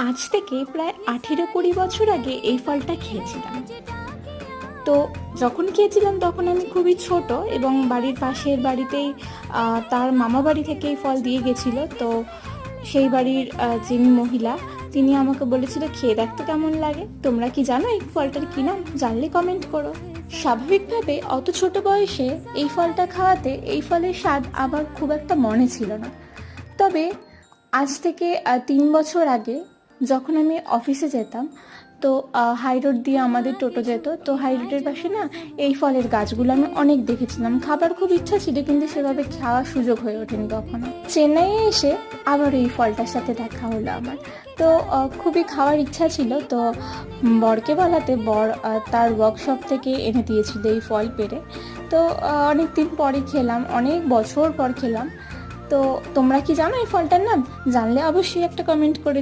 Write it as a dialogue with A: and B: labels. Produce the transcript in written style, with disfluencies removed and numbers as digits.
A: আজ থেকে প্রায় 18-20 বছর আগে এই ফলটা খেয়েছিলাম। তো যখন খেয়েছিলাম তখন আমি খুবই ছোট, এবং বাড়ির পাশের বাড়িতেই তার মামা বাড়ি থেকে এই ফল দিয়ে গেছিলো। তো সেই বাড়ির যিনি মহিলা, তিনি আমাকে বলেছিল খেয়ে দেখতে কেমন লাগে। তোমরা কি জানো এই ফলটার কি নাম? জানলে কমেন্ট করো। স্বাভাবিকভাবে অত ছোট বয়সে এই ফলটা খাওয়াতে এই ফলের স্বাদ আমার খুব একটা মনে ছিল না। তবে আজ থেকে 3 বছর আগে যখন আমি অফিসে যেতাম, তো হাই রোড দিয়ে আমাদের টোটো যেত। তো হাই রোডের পাশে না এই ফলের গাছগুলো আমি অনেক দেখেছিলাম। খাবার খুব ইচ্ছা ছিল, কিন্তু সেভাবে খাওয়ার সুযোগ হয়ে ওঠেনি কখনো। চেন্নাইয়ে এসে আবার এই ফলটার সাথে দেখা হলো আমার। তো খুবই খাওয়ার ইচ্ছা ছিল। তো বরকে বলাতে বর তার ওয়ার্কশপ থেকে এনে দিয়েছিল এই ফল পেড়ে। তো অনেক দিন পরে খেলাম, অনেক বছর পর খেলাম। তো তোমরা কি জানো এই ফলটার নাম? জানলে অবশ্যই একটা কমেন্ট করে